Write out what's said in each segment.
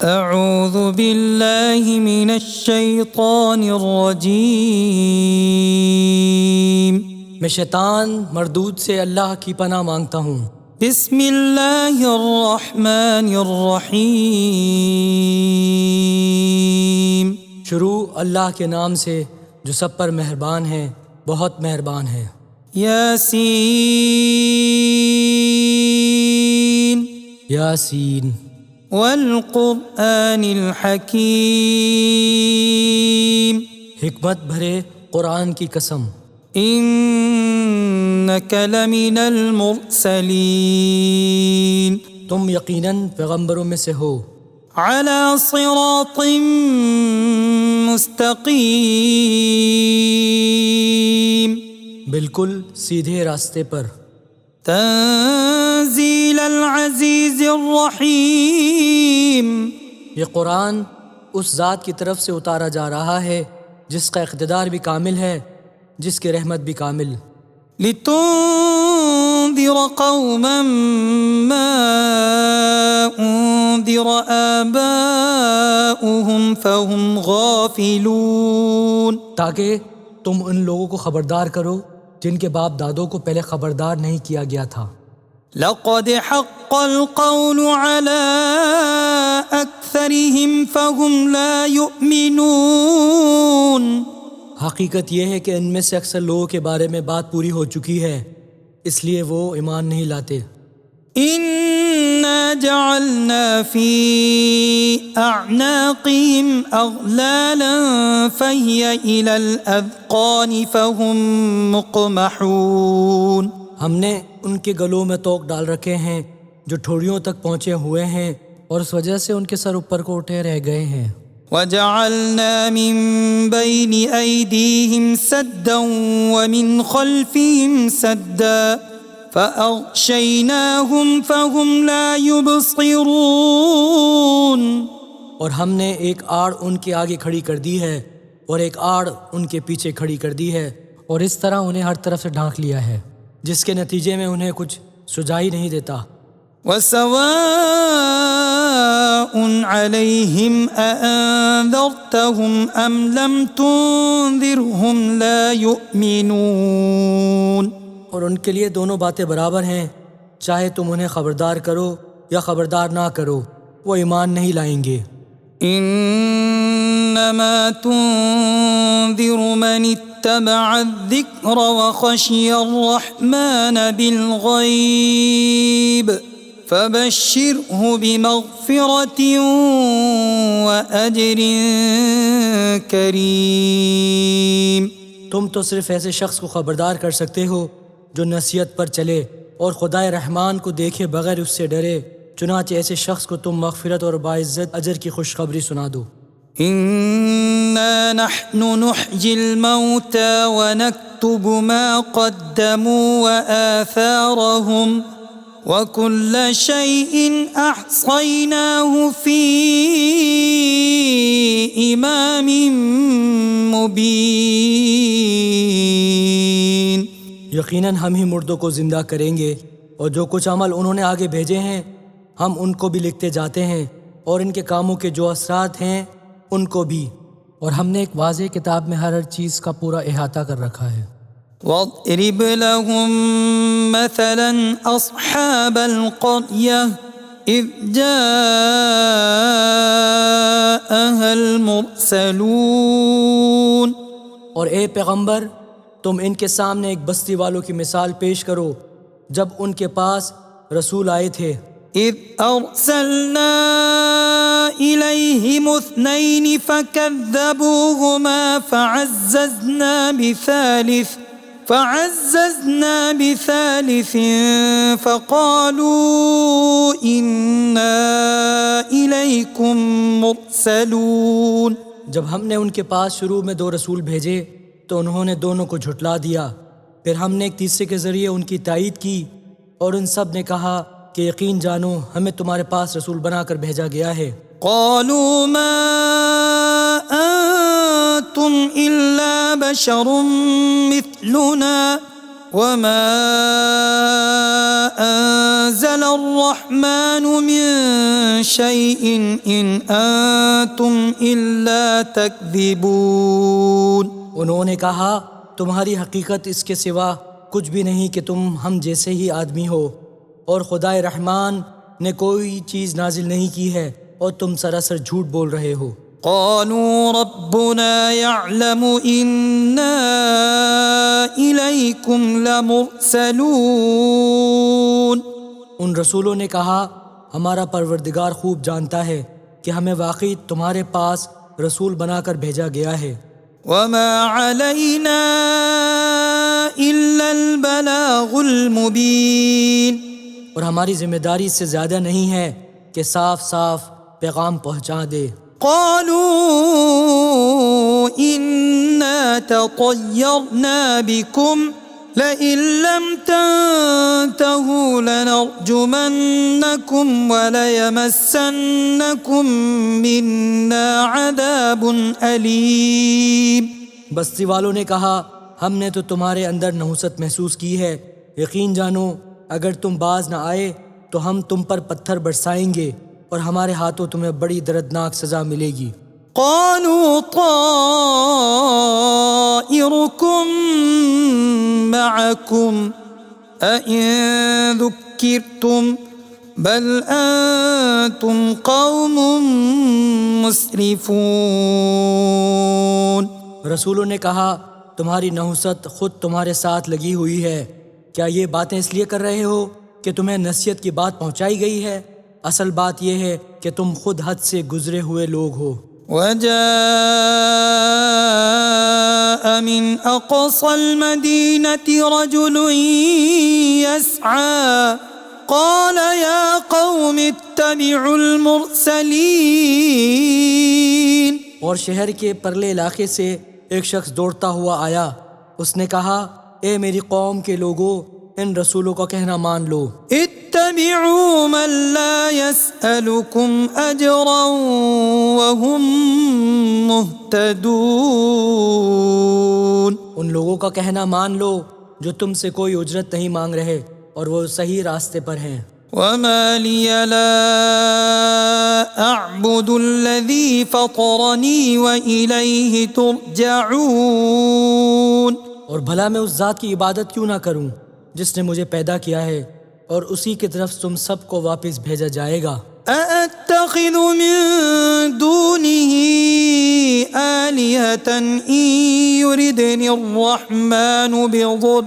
اعوذ باللہ من الشیطان الرجیم، میں شیطان مردود سے اللہ کی پناہ مانگتا ہوں۔ بسم اللہ الرحمن الرحیم، شروع اللہ کے نام سے جو سب پر مہربان ہے، بہت مہربان ہے۔ یاسین یاسین والقرآن الحکیم، حکمت بھرے قرآن کی قسم۔ انک لمن المرسلین، تم یقیناً پیغمبروں میں سے ہو۔ علی صراط مستقیم، بالکل سیدھے راستے پر۔ تنزیل العزیز الرحیم، یہ قرآن اس ذات کی طرف سے اتارا جا رہا ہے جس کا اقتدار بھی کامل ہے، جس کی رحمت بھی کامل۔ لتنذر قوما ما انذر آباؤهم فهم غافلون، تاکہ تم ان لوگوں کو خبردار کرو جن کے باپ دادوں کو پہلے خبردار نہیں کیا گیا تھا۔ لقد حق القول على اکثرهم فهم لا يؤمنون، حقیقت یہ ہے کہ ان میں سے اکثر لوگوں کے بارے میں بات پوری ہو چکی ہے، اس لیے وہ ایمان نہیں لاتے۔ انا جعلنا في اعناقهم اغلالا فهي الى الاذقان فهم مقمحون، ہم نے ان کے گلوں میں توق ڈال رکھے ہیں جو ٹھوڑیوں تک پہنچے ہوئے ہیں، اور اس وجہ سے ان کے سر اوپر کو اٹھے رہ گئے ہیں۔ وجعلنا من بين أيديهم سدا ومن خلفهم سدا فأغشيناهم فهم لا يبصرون، اور ہم نے ایک آڑ ان کے آگے کھڑی کر دی ہے اور ایک آڑ ان کے پیچھے کھڑی کر دی ہے، اور اس طرح انہیں ہر طرف سے ڈھانک لیا ہے، جس کے نتیجے میں انہیں کچھ سجائی نہیں دیتا۔ وسواء عليهم أأنذرتهم أم لم تنذرهم لا يؤمنون، اور ان کے لیے دونوں باتیں برابر ہیں، چاہے تم انہیں خبردار کرو یا خبردار نہ کرو، وہ ایمان نہیں لائیں گے۔ انما تنذر من اتبع الذکر وخشی الرحمن بالغیب فبشرہ بمغفرۃ واجر کریم، تم تو صرف ایسے شخص کو خبردار کر سکتے ہو جو نصیحت پر چلے اور خدائے رحمان کو دیکھے بغیر اس سے ڈرے، چنانچہ ایسے شخص کو تم مغفرت اور باعزت اجر کی خوشخبری سنا دو۔ انا نحن نحيي الموتى ونكتب ما قدموا وآثارهم وكل شيء احصيناه في امام مبين، یقیناً ہم ہی مردوں کو زندہ کریں گے، اور جو کچھ عمل انہوں نے آگے بھیجے ہیں ہم ان کو بھی لکھتے جاتے ہیں، اور ان کے کاموں کے جو اثرات ہیں ان کو بھی، اور ہم نے ایک واضح کتاب میں ہر چیز کا پورا احاطہ کر رکھا ہے۔ واضرب لهم مثلا اصحاب القرية اذ جاءها المرسلون، اور اے پیغمبر تم ان کے سامنے ایک بستی والوں کی مثال پیش کرو جب ان کے پاس رسول آئے تھے۔ اذ ارسلنا الیہم اثنین فکذبوہما فعززنا بثالث فقالوا انا الیکم مرسلون، جب ہم نے ان کے پاس شروع میں 2 رسول بھیجے تو انہوں نے دونوں کو جھٹلا دیا، پھر ہم نے ایک تیسرے کے ذریعے ان کی تائید کی، اور ان سب نے کہا کہ یقین جانو ہمیں تمہارے پاس رسول بنا کر بھیجا گیا ہے۔ قالوا ما انتم الا بشر مثلنا وما أنزل الرحمن من شيء إن أنتم إلا تكذبون. انہوں نے کہا تمہاری حقیقت اس کے سوا کچھ بھی نہیں کہ تم ہم جیسے ہی آدمی ہو، اور خدائے رحمان نے کوئی چیز نازل نہیں کی ہے اور تم سراسر جھوٹ بول رہے ہو. قالوا ربنا يعلم إنا إليكم لمرسلون. ان رسولوں نے کہا ہمارا پروردگار خوب جانتا ہے کہ ہمیں واقعی تمہارے پاس رسول بنا کر بھیجا گیا ہے. وما علينا إلا البلاغ المبين. اور ہماری ذمہ داری اس سے زیادہ نہیں ہے کہ صاف صاف پیغام پہنچا دے. قالوا إنا تطيرنا بكم لئن لم تنتهوا لنرجمنكم وليمسنكم منا عذاب أليم. بستی والوں نے کہا ہم نے تو تمہارے اندر نحوست محسوس کی ہے، یقین جانو اگر تم باز نہ آئے تو ہم تم پر پتھر برسائیں گے اور ہمارے ہاتھوں تمہیں بڑی دردناک سزا ملے گی. قالوا طائركم معكم أئن ذكرتم بل أنتم قوم مسرفون. رسولوں نے کہا تمہاری نحوست خود تمہارے ساتھ لگی ہوئی ہے، کیا یہ باتیں اس لیے کر رہے ہو کہ تمہیں نصیحت کی بات پہنچائی گئی ہے؟ اصل بات یہ ہے کہ تم خود حد سے گزرے ہوئے لوگ ہو. وجاء من أقصى المدينة رجل يسعى قال يا قوم اتبعوا المرسلين. اور شہر کے پرلے علاقے سے ایک شخص دوڑتا ہوا آیا، اس نے کہا اے میری قوم کے لوگوں ان رسولوں کا کہنا مان لو. اتبعوا من لا يسألكم أجرا وهم مهتدون. ان لوگوں کا کہنا مان لو جو تم سے کوئی اجرت نہیں مانگ رہے اور وہ صحیح راستے پر ہیں. وما لي لا أعبد الذي فطرني وإليه ترجعون. اور بھلا میں اس ذات کی عبادت کیوں نہ کروں جس نے مجھے پیدا کیا ہے اور اسی کی طرف تم سب کو واپس بھیجا جائے گا. أأتخذ من دونه آلهة إن يردني الرحمن بضر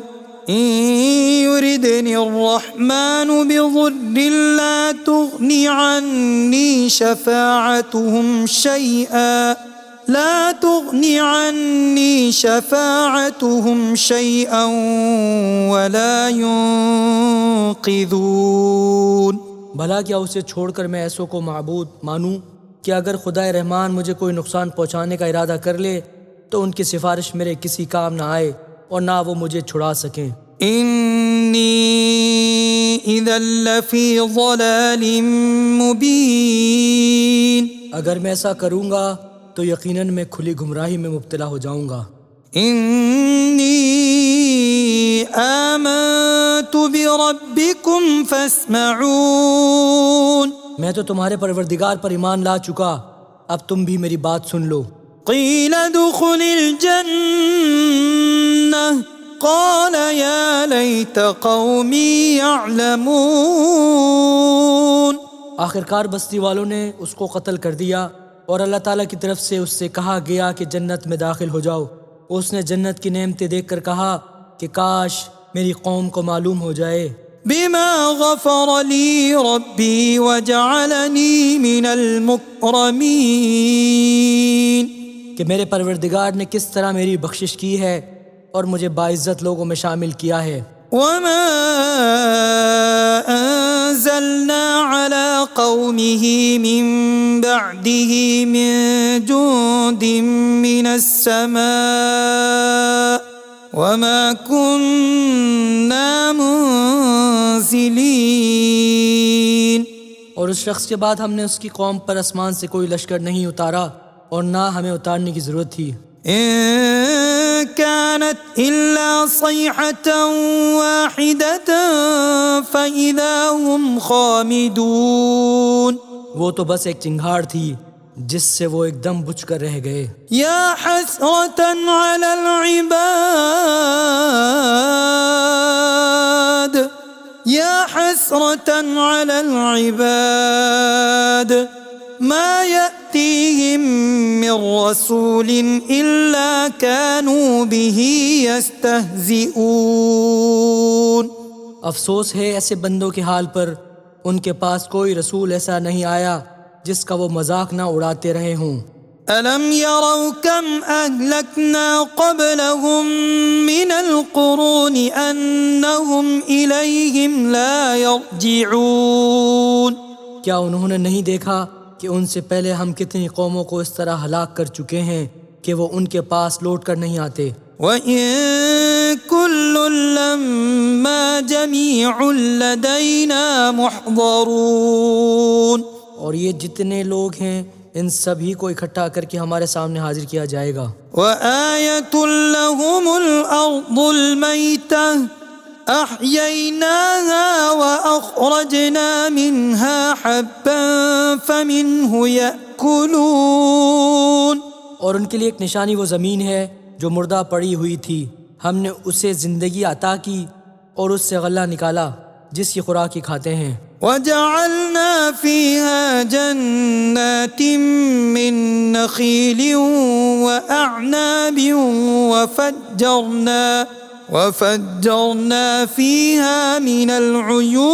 لا تغني عني شفاعتهم شيئا ولا ينقذون. بھلا کیا اسے چھوڑ کر میں ایسوں کو معبود مانوں کہ اگر خدائے رحمان مجھے کوئی نقصان پہنچانے کا ارادہ کر لے تو ان کی سفارش میرے کسی کام نہ آئے اور نہ وہ مجھے چھڑا سکیں. إني إذا لفي ضلال مبين. اگر میں ایسا کروں گا تو یقیناً میں کھلی گمراہی میں مبتلا ہو جاؤں گا. إني آمنت بربكم فاسمعون. میں تو تمہارے پروردگار پر ایمان لا چکا، اب تم بھی میری بات سن لو. قيل ادخل الجنة قال يا ليت قومي يعلمون. آخرکار بستی والوں نے اس کو قتل کر دیا اور اللہ تعالیٰ کی طرف سے اس سے کہا گیا کہ جنت میں داخل ہو جاؤ. اس نے جنت کی نعمتیں دیکھ کر کہا کہ کاش میری قوم کو معلوم ہو جائے. بما غفر لي ربي وجعلني من المكرمين. کہ میرے پروردگار نے کس طرح میری بخشش کی ہے اور مجھے باعزت لوگوں میں شامل کیا ہے. وما أنزلنا على قومه من بعده من جند من السماء وما كنا منزلين. اور اس شخص کے بعد ہم نے اس کی قوم پر آسمان سے کوئی لشکر نہیں اتارا اور نہ ہمیں اتارنے کی ضرورت تھی. إن كانت إلا صيحة واحدة فإذا هم خامدون. وہ تو بس ایک چنگھاڑ تھی جس سے وہ ایک دم بجھ کر رہ گئے. يا حسرة على العباد يا حسرة على العباد ما يأتيهم من رسول إلا كانوا به يستهزئون. افسوس ہے ایسے بندوں کے حال پر، ان کے پاس کوئی رسول ایسا نہیں آیا جس کا وہ مذاق نہ اڑاتے رہے ہوں. ألم يروا كم أهلكنا قبلهم من القرون أنهم إليهم لا يرجعون. کیا انہوں نے نہیں دیکھا کہ ان سے پہلے ہم کتنی قوموں کو اس طرح ہلاک کر چکے ہیں کہ وہ ان کے پاس لوٹ کر نہیں آتے. وَإِن كُلٌّ لَّمَّا جَمِيعٌ لَّدَيْنَا مُحْضَرُونَ. اور یہ جتنے لوگ ہیں ان سبھی کو اکٹھا کر کے ہمارے سامنے حاضر کیا جائے گا. وَآيَةٌ لَّهُمُ الْأَرْضُ الْمَيْتَةُ أَحْيَيْنَاهَا وَأَخْرَجْنَا مِنْهَا حَبًّا فَمِنْهُ يَأْكُلُونَ. اور ان کے لیے ایک نشانی وہ زمین ہے جو مردہ پڑی ہوئی تھی، ہم نے اسے زندگی عطا کی اور اس سے غلہ نکالا جس کی خوراک ہی کھاتے ہیں. وَجَعَلْنَا فِيهَا جَنَّاتٍ مِّن نَّخِيلٍ وَأَعْنَابٍ وَفَجَّرْنَا فِيهَا مِنَ الْعُيُونِ.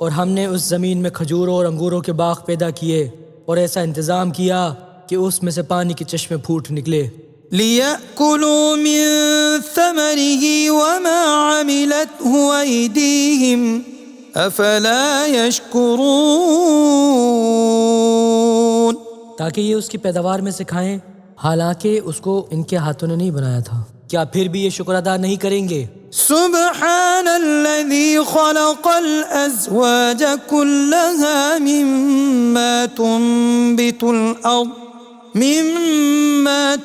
اور ہم نے اس زمین میں کھجوروں اور انگوروں کے باغ پیدا کیے اور ایسا انتظام کیا کہ اس میں سے پانی کے چشمے پھوٹ نکلے. لِيَأْكُلُوا مِن ثَمَرِهِ وَمَا عَمِلَتْهُ أَيْدِيهِمْ أَفَلَا يَشْكُرُونَ. تاکہ یہ اس کی پیداوار میں سے کھائیں حالانکہ اس کو ان کے ہاتھوں نے نہیں بنایا تھا. کیا پھر بھی یہ شکر ادا نہیں کریں گے؟ سبحان الذي خلق الأزواج كلها مما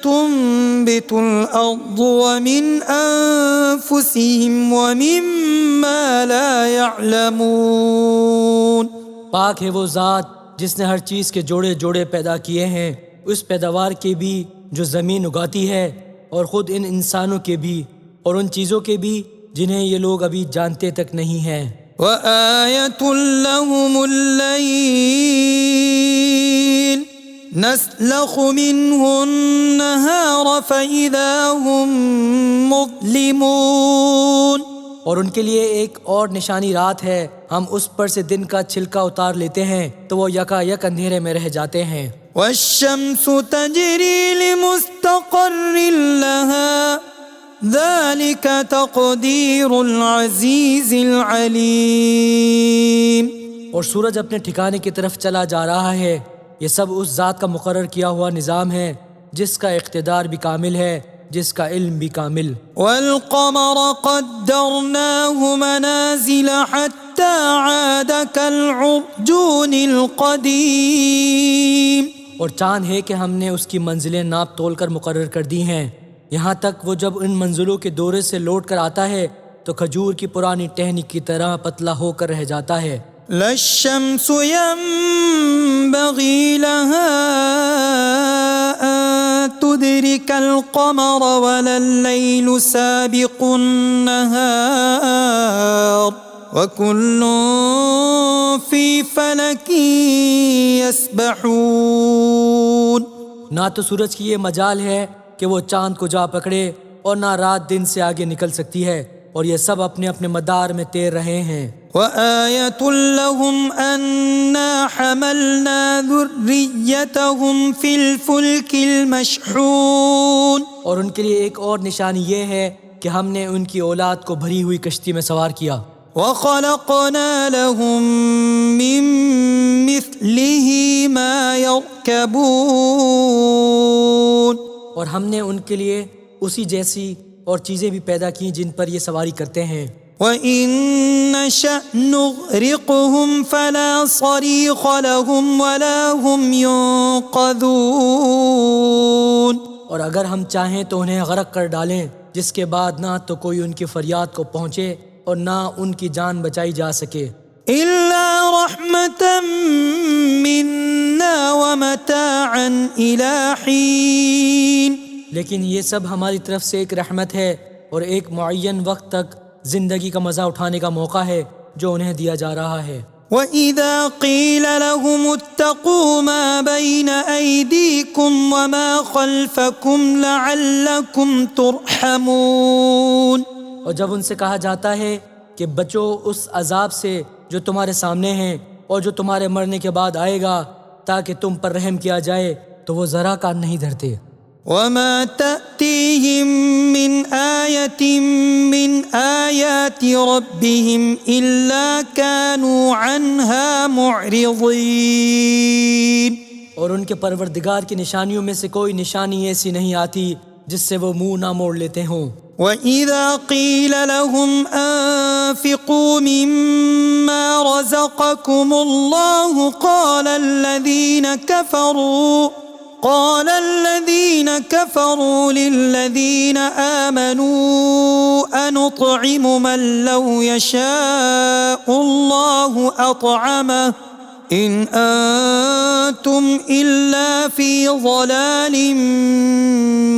تنبت الأرض ومن أنفسهم ومما لا يعلمون. پاک ہے وہ ذات جس نے ہر چیز کے جوڑے جوڑے پیدا کیے ہیں، اس پیداوار کے بھی جو زمین اگاتی ہے اور خود ان انسانوں کے بھی اور ان چیزوں کے بھی جنہیں یہ لوگ ابھی جانتے تک نہیں ہیں. وَآيَةٌ لَّهُمُ اللَّيْلُ نَسْلَخُ مِنْهُ النَّهَارَ فَإِذَا هُمْ مُظْلِمُونَ. اور ان کے لیے ایک اور نشانی رات ہے، ہم اس پر سے دن کا چھلکا اتار لیتے ہیں تو وہ یکا یک اندھیرے میں رہ جاتے ہیں. وَالشَّمْسُ تَجْرِي لِمُسْتَقَرٍّ لَّهَا ذَلِكَ تَقْدِيرُ الْعَزِيزِ الْعَلِيمِ. اور سورج اپنے ٹھکانے کی طرف چلا جا رہا ہے، یہ سب اس ذات کا مقرر کیا ہوا نظام ہے جس کا اقتدار بھی کامل ہے، جس کا علم بھی کامل. وَالْقَمَرَ قَدَّرْنَاهُ مَنَازِلَ حَتَّى عَادَ كَالْعُرْجُونِ الْقَدِيمِ. اور چاند ہے کہ ہم نے اس کی منزلیں ناپ تول کر مقرر کر دی ہیں، یہاں تک وہ جب ان منزلوں کے دورے سے لوٹ کر آتا ہے تو کھجور کی پرانی ٹہنی کی طرح پتلا ہو کر رہ جاتا ہے. لَا الشَّمْسُ يَنبَغِي لَهَا أَن تُدْرِكَ الْقَمَرَ وَلَا اللَّيْلُ سَابِقُ النَّهَارِ وَكُلٌّ فِي فَلَكٍ يَسْبَحُونَ. نہ تو سورج کی یہ مجال ہے کہ وہ چاند کو جا پکڑے اور نہ رات دن سے آگے نکل سکتی ہے، اور یہ سب اپنے اپنے مدار میں تیر رہے ہیں. وَآيَةٌ لَّهُمْ أَنَّا حَمَلْنَا ذُرِّيَّتَهُمْ فِي الْفُلْكِ الْمَشْحُونِ. اور ان کے لیے ایک اور نشانی یہ ہے کہ ہم نے ان کی اولاد کو بھری ہوئی کشتی میں سوار کیا. وَخَلَقْنَا لَهُم مِّن مِّثْلِهِ مَا يَرْكَبُونَ. اور ہم نے ان کے لیے اسی جیسی اور چیزیں بھی پیدا کی جن پر یہ سواری کرتے ہیں. وَإِن نَّشَأْ نُغْرِقْهُمْ فَلَا صَرِيخَ لَهُمْ وَلَا هُمْ يُنقَذُونَ. اور اگر ہم چاہیں تو انہیں غرق کر ڈالیں، جس کے بعد نہ تو کوئی ان کی فریاد کو پہنچے اور نہ ان کی جان بچائی جا سکے، إلا رحمة منا ومتاعا إلى حين. لیکن یہ سب ہماری طرف سے ایک رحمت ہے اور ایک معین وقت تک زندگی کا مزہ اٹھانے کا موقع ہے جو انہیں دیا جا رہا ہے۔ وَإِذَا قِيلَ لَهُمُ اتَّقُوا مَا بَيْنَ أَيْدِيكُمْ وَمَا خَلْفَكُمْ لَعَلَّكُمْ تُرْحَمُونَ. اور جب ان سے کہا جاتا ہے کہ بچو اس عذاب سے جو تمہارے سامنے ہیں اور جو تمہارے مرنے کے بعد آئے گا تاکہ تم پر رحم کیا جائے، تو وہ ذرا کان نہیں دھرتے۔ وَمَا تَأْتِيهِم مِّنْ آيَةٍ مِّنْ آيَاتِ رَبِّهِمْ إِلَّا كَانُوا عَنْهَا مُعْرِضِينَ. اور ان کے پروردگار کی نشانیوں میں سے کوئی نشانی ایسی نہیں آتی جس سے وہ منہ نہ موڑ لیتے ہوں۔ وَإِذَا قِيلَ لَهُمْ أَنفِقُوا مِمَّا رَزَقَكُمُ اللَّهُ قال الذين كفروا للذين آمنوا أنطعم من لو يشاء الله أطعمه إن أنتم إلا في ضلال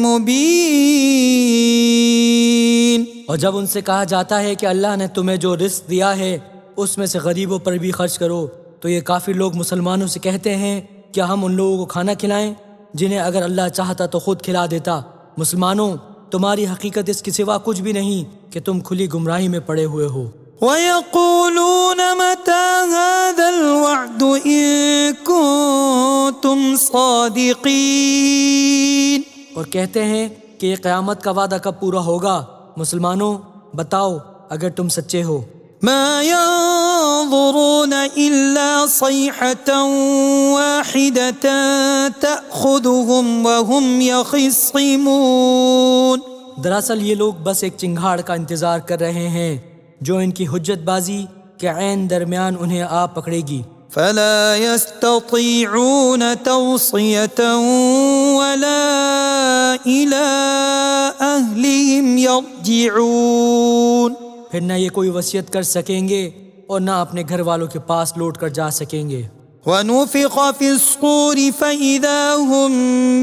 مبين. اور جب ان سے کہا جاتا ہے کہ اللہ نے تمہیں جو رزق دیا ہے اس میں سے غریبوں پر بھی خرچ کرو، تو یہ کافر لوگ مسلمانوں سے کہتے ہیں کیا ہم ان لوگوں کو کھانا کھلائیں جنہیں اگر اللہ چاہتا تو خود کھلا دیتا؟ مسلمانوں، تمہاری حقیقت اس کے سوا کچھ بھی نہیں کہ تم کھلی گمراہی میں پڑے ہوئے ہو۔ وَيَقُولُونَ مَتَى هَذَا الْوَعْدُ إِن كُنتُمْ صَادِقِينَ. اور کہتے ہیں کہ یہ قیامت کا وعدہ کب پورا ہوگا؟ مسلمانوں، بتاؤ اگر تم سچے ہو۔ ما ينظرون إلا صيحة واحدة تأخذهم وهم يخصمون. دراصل یہ لوگ بس ایک چنگھاڑ کا انتظار کر رہے ہیں جو ان کی حجت بازی کے عین درمیان انہیں آ پکڑے گی۔ فلا يستطيعون توصية ولا إلى أهلهم يرجعون. پھر نہ یہ کوئی وصیت کر سکیں گے اور نہ اپنے گھر والوں کے پاس لوٹ کر جا سکیں گے۔ ونفخ في الصور فإذا هم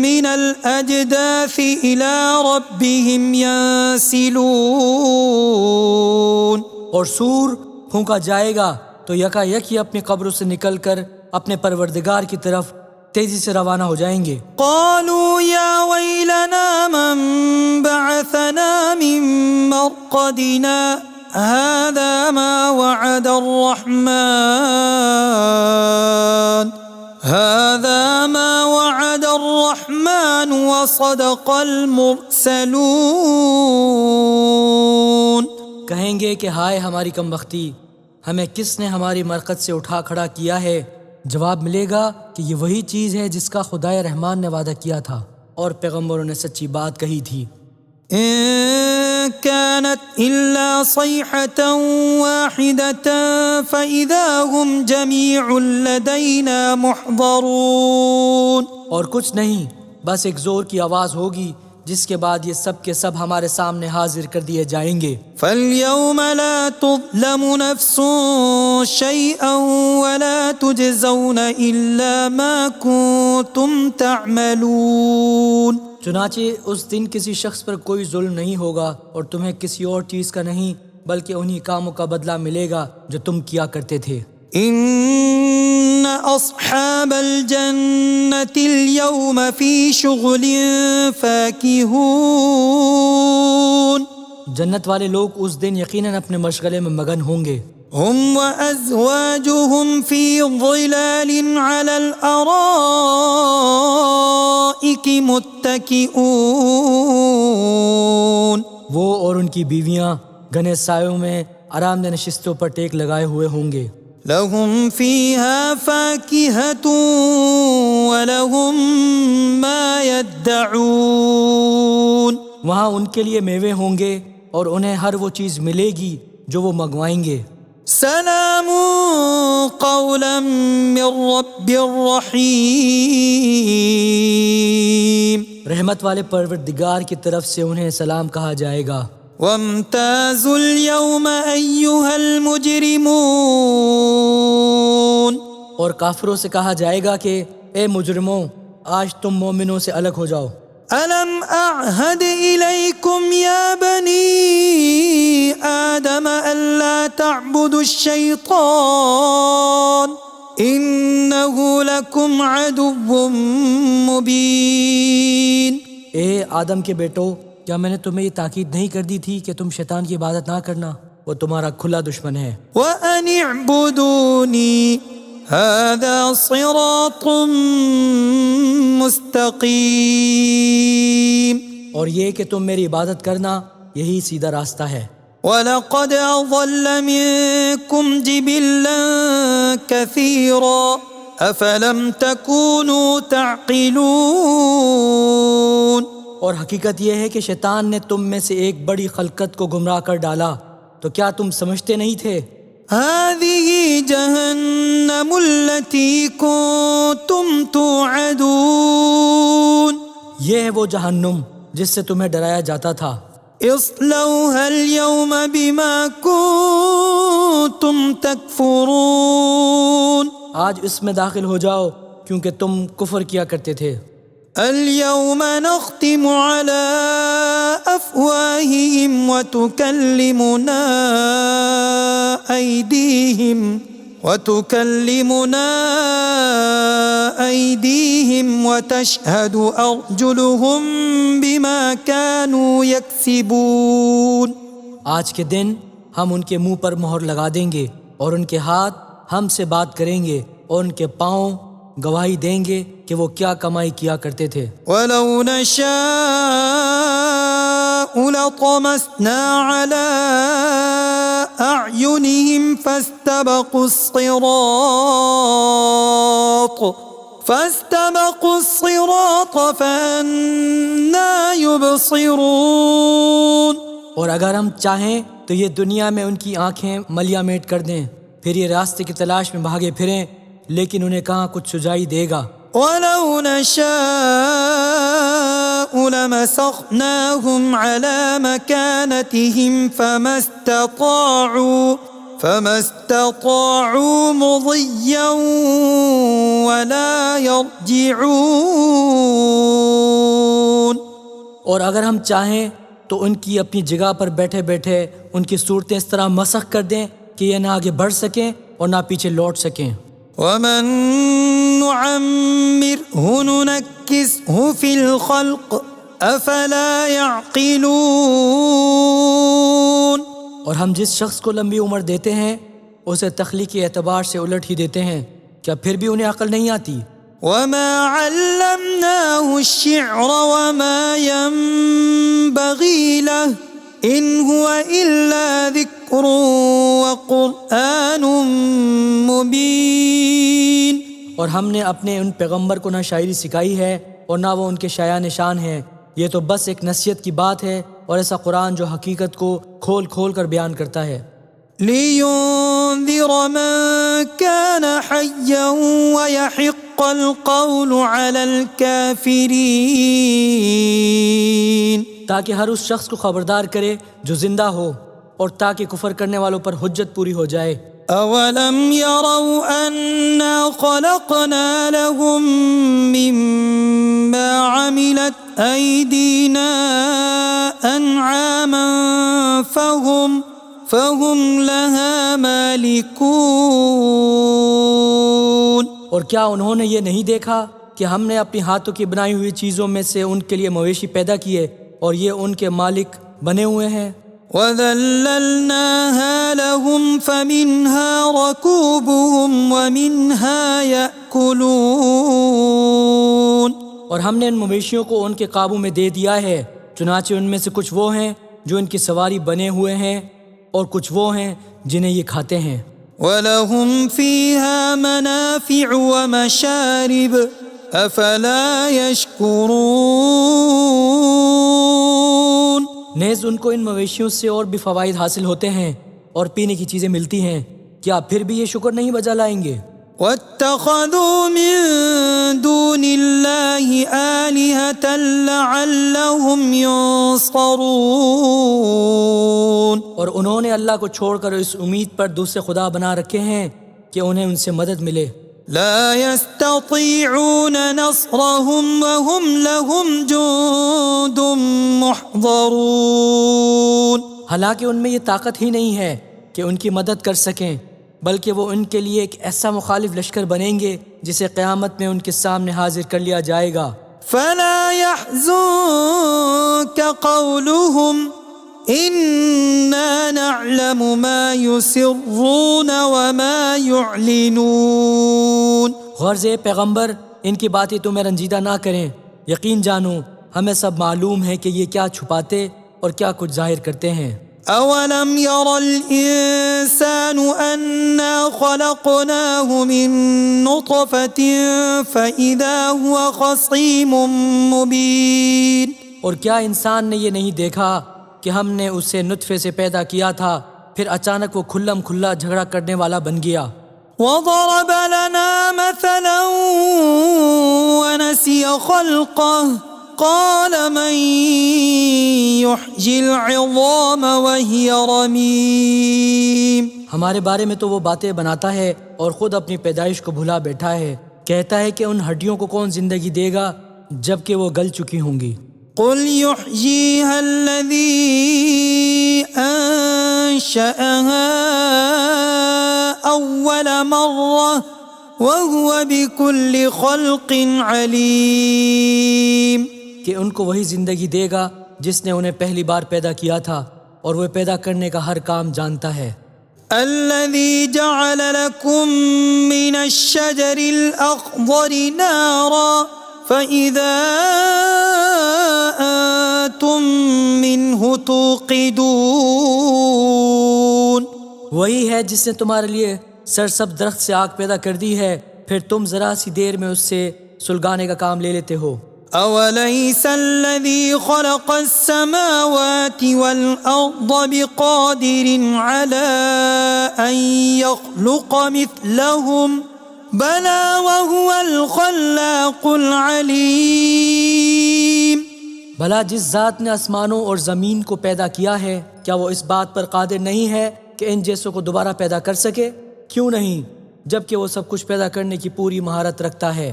من الأجداث إلى ربهم ينسلون. اور سور پھونکا جائے گا تو یکا یک ہی اپنی قبروں سے نکل کر اپنے پروردگار کی طرف تیزی سے روانہ ہو جائیں گے۔ قالوا يا ويلنا من بعثنا من مرقدنا هذا ما وعد الرحمن وصدق المرسلون. کہیں گے کہ ہائے ہماری کم بختی، ہمیں کس نے ہماری مرقد سے اٹھا کھڑا کیا ہے؟ جواب ملے گا کہ یہ وہی چیز ہے جس کا خدائے رحمان نے وعدہ کیا تھا اور پیغمبروں نے سچی بات کہی تھی۔ إن كانت إلا صيحة واحدة فإذا هم جميع لدينا محضرون. اور کچھ نہیں، بس ایک زور کی آواز ہوگی جس کے بعد یہ سب کے سب ہمارے سامنے حاضر کر دیے جائیں گے۔ فَالْيَوْمَ لَا تُظْلَمُ نَفْسٌ شَيْئًا وَلَا تُجْزَوْنَ إِلَّا مَا كُنتُمْ تَعْمَلُونَ. چنانچہ اس دن کسی شخص پر کوئی ظلم نہیں ہوگا اور تمہیں کسی اور چیز کا نہیں بلکہ انہی کاموں کا بدلہ ملے گا جو تم کیا کرتے تھے۔ إن أصحاب الجنة اليوم في شغل فاكهون. جنت والے لوگ اس دن یقیناً اپنے مشغلے میں مگن ہوں گے۔ هم وأزواجهم في ظلال على الأرائك متكئون. وہ اور ان کی بیویاں گھنے سایوں میں آرام دہ نشستوں پر ٹیک لگائے ہوئے ہوں گے۔ لهم فيها فاكهة ولهم ما يدعون. وہاں ان کے لیے میوے ہوں گے اور انہیں ہر وہ چیز ملے گی جو وہ منگوائیں گے۔ سلام قولا من رب رحیم. رحمت والے پروردگار کی طرف سے انہیں سلام کہا جائے گا۔ وامتازوا اليوم أيها المجرمون، اور کافروں سے کہا جائے گا کہ اے مجرموں، آج تم مومنوں سے الگ ہو جاؤ۔ ألم أعهد إليكم يا بني آدم ألا تعبدوا الشيطان إنه لكم عدو مبين۔ اے آدم کے بیٹو، کیا میں نے تمہیں یہ تاکید نہیں کر دی تھی کہ تم شیطان کی عبادت نہ کرنا؟ وہ تمہارا کھلا دشمن ہے۔ وأن اعبدوني هذا صراط مستقيم، اور یہ کہ تم میری عبادت کرنا، یہی سیدھا راستہ ہے۔ وَلَقَدْ أَضَلَّ مِنكُمْ جِبِلًّا كَثِيرًا أَفَلَمْ تَكُونُوا تَعْقِلُونَ۔ اور حقیقت یہ ہے کہ شیطان نے تم میں سے ایک بڑی خلقت کو گمراہ کر ڈالا، تو کیا تم سمجھتے نہیں تھے؟ هَذِهِ جَهَنَّمُ الَّتِي كُنتُمْ تُوعَدُونَ، یہ ہے وہ جہنم جس سے تمہیں ڈرایا جاتا تھا۔ اصلوها اليوم بما كنتم تكفرون، آج اس میں داخل ہو جاؤ کیونکہ تم کفر کیا کرتے تھے۔ اليوم نختم على أفواههم وتكلمنا أيديهم وتشهد أرجلهم بما كانوا يكسبون۔ آج کے دن ہم ان کے منہ پر مہر لگا دیں گے، اور ان کے ہاتھ ہم سے بات کریں گے، اور ان کے پاؤں گواہی دیں گے کہ وہ کیا کمائی کیا کرتے تھے۔ وَلَوْ نَشَاءُ لَطَمَسْنَا عَلَىٰ أَعْيُنِهِمْ فَاسْتَبَقُوا الصِّرَاطَ فَأَنَّىٰ يُبْصِرُونَ۔ اور اگر ہم چاہیں تو یہ دنیا میں ان کی آنکھیں ملیا میٹ کر دیں، پھر یہ راستے کی تلاش میں بھاگے پھریں، لیکن انہیں کہاں کچھ سجائی دے گا۔ وَلَوْ نَشَاءُ لَمَسَخْنَاهُمْ عَلَىٰ مَكَانَتِهِمْ فَمَا اسْتَطَاعُوا مُضِيًّا وَلَا يَرْجِعُونَ۔ اور اگر ہم چاہیں تو ان کی اپنی جگہ پر بیٹھے بیٹھے ان کی صورتیں اس طرح مسخ کر دیں کہ یہ نہ آگے بڑھ سکیں اور نہ پیچھے لوٹ سکیں۔ وَمَن نُعَمِّرْهُ نُنَكِّسْهُ فِي الْخَلْقِ أَفَلَا يَعْقِلُونَ۔ اور ہم جس شخص کو لمبی عمر دیتے ہیں اسے تخلیقی اعتبار سے الٹ ہی دیتے ہیں، کیا پھر بھی انہیں عقل نہیں آتی؟ وَمَا عَلَّمْنَاهُ الشِّعْرَ وَمَا يَنبَغِي لَهُ إِنْ هُوَ إِلَّا ذِكْرٌ وَقُرْآنٌ مُبِينٌ۔ اور ہم نے اپنے ان پیغمبر کو نہ شاعری سکھائی ہے اور نہ وہ ان کے شایع نشان ہیں، یہ تو بس ایک نصیحت کی بات ہے اور ایسا قرآن جو حقیقت کو کھول کھول کر بیان کرتا ہے۔ لِيُنذِرَ مَن كَانَ حَيًّا وَيَحِقَّ الْقَوْلُ عَلَى الْكَافِرِينَ، تاکہ ہر اس شخص کو خبردار کرے جو زندہ ہو، اور تاکہ کفر کرنے والوں پر حجت پوری ہو جائے۔ أَوَلَمْ يَرَوْا أَنَّا خَلَقْنَا لَهُم مِّمَّا عَمِلَتْ أَيْدِينَا أَنْعَامًا فَهُمْ لَهَا مَالِكُونَ۔ اور کیا انہوں نے یہ نہیں دیکھا کہ ہم نے اپنی ہاتھوں کی بنائی ہوئی چیزوں میں سے ان کے لیے مویشی پیدا کیے اور یہ ان کے مالک بنے ہوئے ہیں؟ وَذَلَّلْنَاهَا لَهُمْ فَمِنْهَا رَكُوبُهُمْ وَمِنْهَا يَأْكُلُونَ۔ اور ہم نے ان مویشیوں کو ان کے قابو میں دے دیا ہے، چنانچہ ان میں سے کچھ وہ ہیں جو ان کی سواری بنے ہوئے ہیں اور کچھ وہ ہیں جنہیں یہ کھاتے ہیں۔ وَلَهُمْ فِيهَا مَنَافِعُ وَمَشَارِبُ أَفَلَا يَشْكُرُونَ۔ نیز ان کو ان مویشیوں سے اور بھی فوائد حاصل ہوتے ہیں اور پینے کی چیزیں ملتی ہیں، کیا پھر بھی یہ شکر نہیں بجا لائیں گے؟ وَاتَّخَذُوا مِن دُونِ دون الله آلهة لعلهم ينصرون. اور انہوں نے اللہ کو چھوڑ کر اس امید پر دوسرے خدا بنا رکھے ہیں کہ انہیں ان سے مدد ملے. لا يستطيعون نصرهم وهم لهم جند محضرون. حالانکہ ان میں یہ طاقت ہی نہیں ہے کہ ان کی مدد کر سکیں، بلکہ وہ ان کے لیے ایک ایسا مخالف لشکر بنیں گے جسے قیامت میں ان کے سامنے حاضر کر لیا جائے گا. فلا يحزنك قولهم إنا نعلم ما يسرون وما يعلنون. غرض اے پیغمبر ان کی باتیں تمہیں رنجیدہ نہ کریں، یقین جانو ہمیں سب معلوم ہے کہ یہ کیا چھپاتے اور کیا کچھ ظاہر کرتے ہیں. أولم ير الإنسان أنا خلقناه من نطفة فإذا هو خصيم مبين. اور کیا انسان نے یہ نہیں دیکھا کہ ہم نے اسے نطفے سے پیدا کیا تھا، پھر اچانک وہ کھلم کھلا جھگڑا کرنے والا بن گیا. وضرب لنا مثلا ونسي خلقه قال من يحيي العظام وهي رميم. ہمارے بارے میں تو وہ باتیں بناتا ہے اور خود اپنی پیدائش کو بھلا بیٹھا ہے. کہتا ہے کہ ان ہڈیوں کو کون زندگی دے گا جبکہ وہ گل چکی ہوں گی. قل يحييها الذي أنشأها أول مرة وهو بكل خلق عليم. کہ ان کو وہی زندگی دے گا جس نے انہیں پہلی بار پیدا کیا تھا اور وہ پیدا کرنے کا ہر کام جانتا ہے. الذي جعل لكم من الشجر الأخضر نارا فإذا أنتم منه توقدون. وہی ہے جس نے تمہارے لیے سرسبز درخت سے آگ پیدا کر دی ہے، پھر تم ذرا سی دیر میں اس سے سلگانے کا کام لے لیتے ہو. أوليس الذي خلق السماوات والأرض بقادر على أن يخلق مثلهم بلى وهو الخلاق العليم. بھلا جس ذات نے آسمانوں اور زمین کو پیدا کیا ہے کیا وہ اس بات پر قادر نہیں ہے کہ ان جیسوں کو دوبارہ پیدا کر سکے؟ کیوں نہیں، جبکہ وہ سب کچھ پیدا کرنے کی پوری مہارت رکھتا ہے.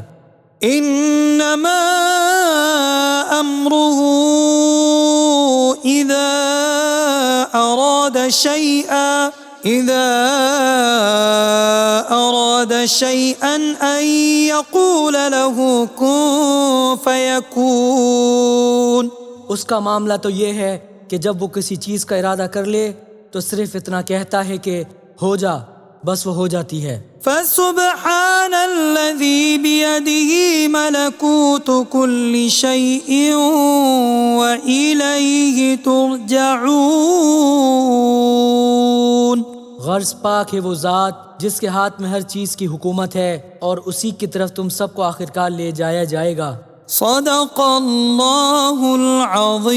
انما امره اذا اراد شيئا ان يقول له كن فيكون. اس کا معاملہ تو یہ ہے کہ جب وہ کسی چیز کا ارادہ کر لے تو صرف اتنا کہتا ہے کہ ہو جا، بس وہ ہو جاتی ہے. فسبحان الذي بيده ملكوت كل شيء وإليه ترجعون. غرض پاک ہے وہ ذات جس کے ہاتھ میں ہر چیز کی حکومت ہے اور اسی کی طرف تم سب کو آخرکار لے جایا جائے گا. صدق اللہ العظیم.